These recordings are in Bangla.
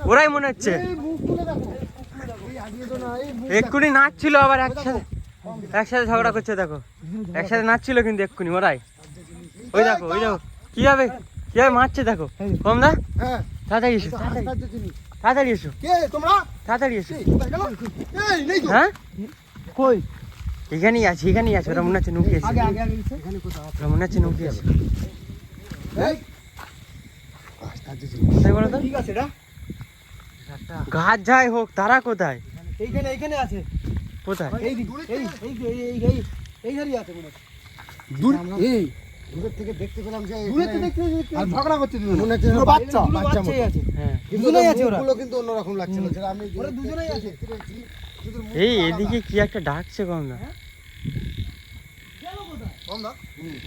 ওরাই মনে হচ্ছে এক্ষুনি নাচছিল আবার একসাথে ঝগড়া করছে দেখো একসাথে নাচছিল কিন্তু এক্ষুনি ওরাই ওই দেখো কিভাবে মারছে দেখো কম দা তাড়াতাড়ি এসো তাড়াতাড়ি এসো তাড়াতাড়ি এসো হ্যাঁ কই এখানেই আছে ওরা মনে হচ্ছে নুকিয়েছে ওরা মনে হচ্ছে নুকিয়েছে বলো তো ঘাট যাই হোক তারা কোথায় এইখানে আছে কোথায় দূরের থেকে দেখতে পেলাম যে ঝগড়া করছে বাচ্চা আছে দুজনেই আছে ওরা কিন্তু অন্যরকম লাগছিল যেটা আমি ওরা দুজনেই আছে এই এদিকে কি একটা ডাকছে কম না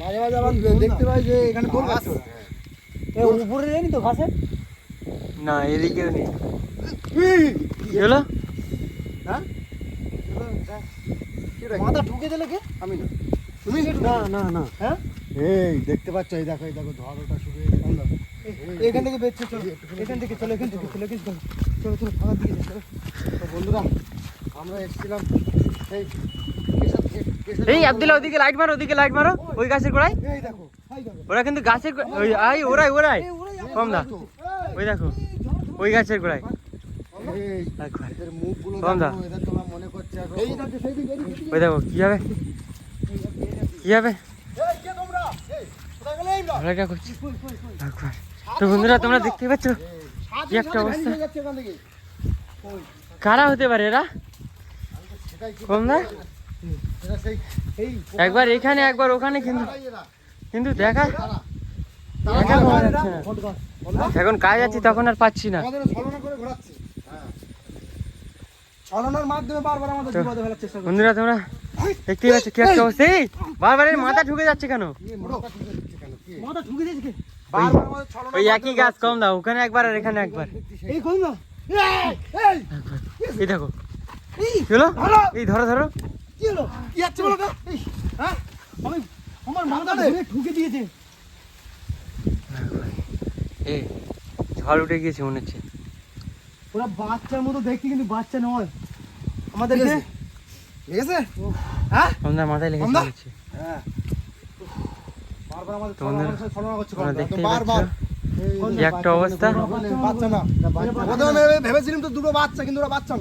মাঝে মাঝে আবার দেখতে পাই যে এখানে বল গাছে উপরে যায়নি তো ঘাসে না এদিকেও নেই কি হলো হ্যাঁ মাথা ঢুকে দিলে কে আমি না তুমি না হ্যাঁ এই দেখতে পাচ্ছ এই দেখো ঝড়টা শুরু হয়ে গেল এখান থেকে বেঁচে চলো এখান থেকে চলো ফাঁকার দিকে চলো তো বন্ধুরা আমরা এসেছিলাম এই আব্দুল্লাহ ওদিকে লাইট মারো ওই গাছের গোড়ায় এই দেখো ওরা কিন্তু গাছের ওরাই কম না ওই দেখো ওই গাছের গোড়ায় কম দা ওই দেখো কি হবে তো বন্ধুরা তোমরা দেখতে পাচ্ছ কি একটা অবস্থা কারা হতে পারে এরা কম না একবার এখানে একবার ওখানে কিন্তু দেখা এখন কাজ আছে তখন আর পাচ্ছি না বন্ধুরা তোমরা দেখতেই পাচ্ছ কি একটা অবস্থা বারবার মাথা ঢুকে যাচ্ছে কেন ওই একই গাছ কম দাও ওখানে একবার আর এখানে একবার এই দেখো হলো এই ধরো কি হলো কি আছে বলো তো হ্যাঁ আমার মাথা ঢুকে দিয়েছে এই ঝড় উঠে গিয়েছে মনে হচ্ছে ওরা বাচ্চার মতো দেখতে কিন্তু বাচ্চা নয় আমাদেরকে লেগেছে হ্যাঁ আমাদের মাথায় লেগেছে হ্যাঁ বারবার আমাদের ছলনা করছে বারবার কি একটা অবস্থা বাচ্চা না প্রথমে ভেবেছিলাম তো দুটো বাচ্চা কিন্তু ওরা বাচ্চা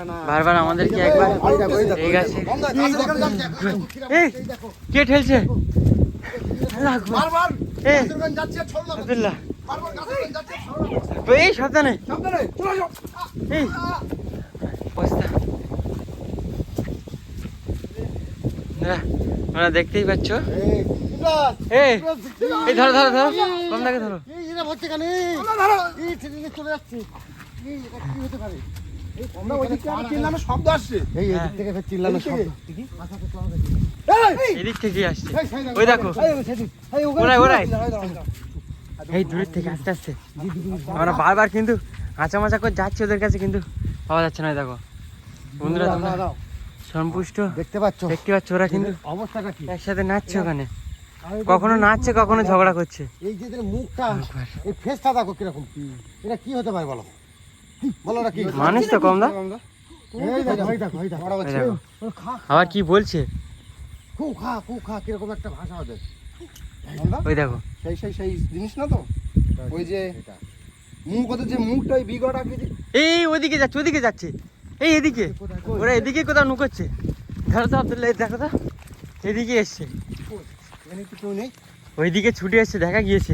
না বারবার আমাদেরকে একবার এই গাছে কে ঠেলছে বারবার এই যাচ্ছে ছলনা আব্দুল্লাহ বারবার গাছের যাচ্ছে এই সাবধানে চলে যাও এই অবস্থা তোমরা দেখতেই পাচ্ছ এই ধরো কম দাকে ধরো শব্দ আসছে এদিক থেকে আসছে ওই দেখো ওরাই এই দূরের থেকে আস্তে আস্তে আমরা বারবার কিন্তু আঁচা করে যাচ্ছি ওদের কাছে কিন্তু পাওয়া যাচ্ছে না দেখো বন্ধুরা তোমরা সন্তুষ্ট দেখতে পাচ্ছ ওরা কিন্তু অবস্থাটা কি একসাথে নাচছে ওখানে কখনো নাচছে কখনো ঝগড়া করছে এই যে মুখটা এই ফেসটা দেখো কিরকম এটা কি হতে পারে বলো না কি মানুষ তো কম দা আবার কি বলছে খা কিরকম একটা ভাষা ওদের ওই দেখো সেই জিনিস না তো ওই যে মুখ ওদের যে মুখটা ওই বিগড়া এই ওইদিকে যাচ্ছে এই এদিকে ওরা এদিকে কোথাও নুকোচ্ছে ধরো তো আব্দুল্লাহ দেখো তো এদিকে এসছে ওইদিকে ছুটে এসছে দেখা গিয়েছে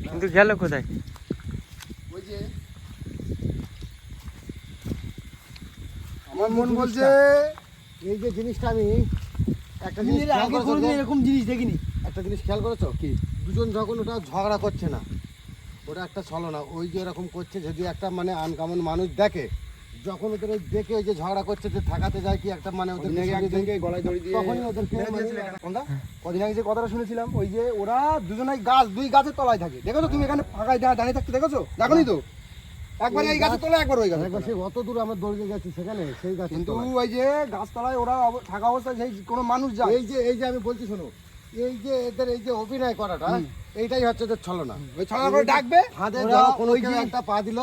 কিন্তু গেল কোথায় আমার মন বলছে এই যে জিনিসটা আমি একটা জিনিস এরকম জিনিস দেখিনি একটা জিনিস খেয়াল করেছো কি দুজন যখন ওটা ঝগড়া করছে না ওটা একটা ছলনা ওই যে এরকম করছে যদি একটা মানে আনকমন মানুষ দেখে যখন ওদের দেখে ওই যে ঝগড়া করছে যে থাকাতে যায় কি একটা মানে ওদের গলায় দড়ি দিয়ে তখনই ওদেরকে কদিন আগে যে কথাটা শুনেছিলাম ওই যে ওরা দুজনাই দুই গাছের তলায় থাকে দেখেছো তুমি এখানে ফাঁকায় দাঁড়িয়ে থাকতে দেখেছো দেখোনি তো একবার এই গাছের তলায় একবার ওই গাছে সেই অত দূর আমরা দৌড়ে গেছি সেখানে সেই গাছ কিন্তু ওই যে গাছতলায় ওরা থাকা অবস্থায় সেই কোনো মানুষ যায় এই যে আমি বলছি শোনো এই যে এদের এই যে অভিনয় করাটা এইটাই হচ্ছে তোর ছলনা। ওই ছড়া করে ডাকবে ফাঁদে ওরা ধরো কোনো ওই কেউ যে- একটা পা দিল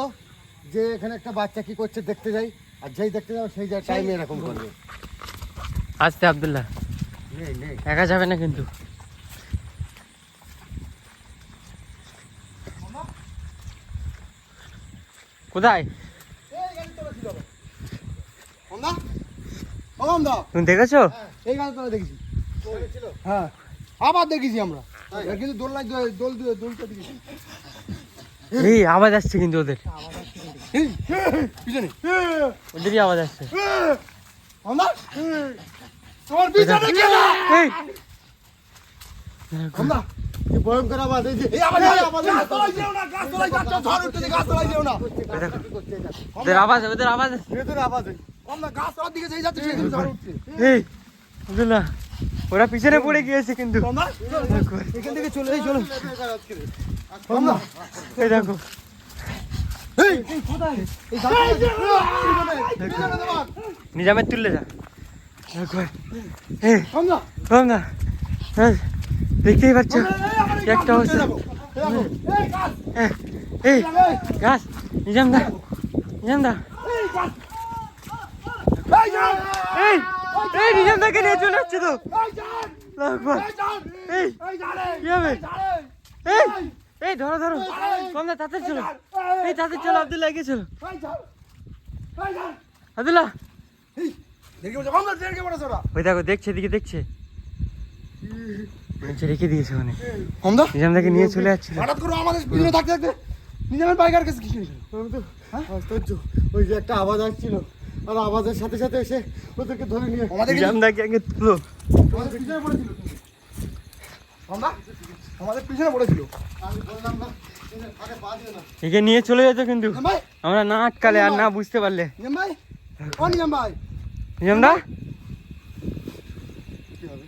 যে এখানে একটা বাচ্চা কি করছে দেখতে যাই, আর যেই দেখতে যাও সেই টাইমে এরকম করবে। আস্তে আব্দুল্লাহ, নেই নেই একা যাবে না কিন্তু। কোথায় কমদা ও কমদা তুমি দেখেছো? এই গাছ তোরা দেখেছি। হ্যাঁ আবার দেখেছি আমরা, এবার কিন্তু দোলনায় দোলটা দেখেছি। এই আওয়াজ আসছে কিন্তু ওদের, এই, পিছনে ওদেরই আওয়াজ আসছে। কমদা তোমার পিছনে কে না? এই কমদা কি ভয়ঙ্কর আওয়াজ! এই যে এই আবার গাছ তলায় যেও না, গাছ তলায় যাচ্ছ, ঝড় উঠতেছে, গাছ তলায় যেও না। ওদের আওয়াজ, ওদের আওয়াজ। ভেতরে আওয়াজ হয়। কমদা গাছ তলার দিকে যেই যাচ্ছে সেখানে ঝড় উঠছে। এই আব্দুল্লাহ, ওরা পিছনে পড়ে গিয়েছে কিন্তু। কমদা এখান থেকে চলে চলো। কমদা এই দেখো, এই কোথায় এই গাছ পিছনে তোমার নিজামের তুললে যা। দেখো এই কমদা কম না, দেখতেই পাচ্ছ কি একটা অবস্থা। এই গাছ এই গাছ, নিজাম দা, নিজাম দা, এই গাছ এই এই নিজাম দাকে নিয়ে চলে যাচ্ছে তো। এই গাছ দেখো, এই এই জানে কি হবে? এই এই ধরো ধরো, কম না, তাড়াতাড়ি চলো, এই তাড়াতাড়ি চলো, আব্দুল্লাহ এগিয়ে চলো। আব্দুল্লাহ, দেখে বলছে কমদা দেখে পড়েছে ওরা। ওই দেখো দেখছে, দিকে দেখছে, নিচে রেখে দিয়েছে ওখানে। কমদা নিজাম দাকে নিয়ে চলে যাচ্ছিল। হঠাৎ করে আমাদের পিছনে থাকতে থাকতে নিজের বাইকের কাছে কিছু নেই। আমি তো আশ্চর্য, ওই যে একটা আওয়াজ আসছিল আর আওয়াজের সাথে সাথে এসে ওদেরকে ধরে নিয়ে আমাদের নিজাম দাকে আগে তুলো। আমাদের পিছনে পড়েছিল কমদা, আমাদের পিছনে পড়েছিল। আমি বললাম না আগে পা দিও না। একে নিয়ে চলে যেত কিন্তু নিজাম ভাই, আমরা না আটকালে আর না বুঝতে পারলে। নিজাম ভাই, ও নিজাম ভাই, নিজাম দা, কি হবে?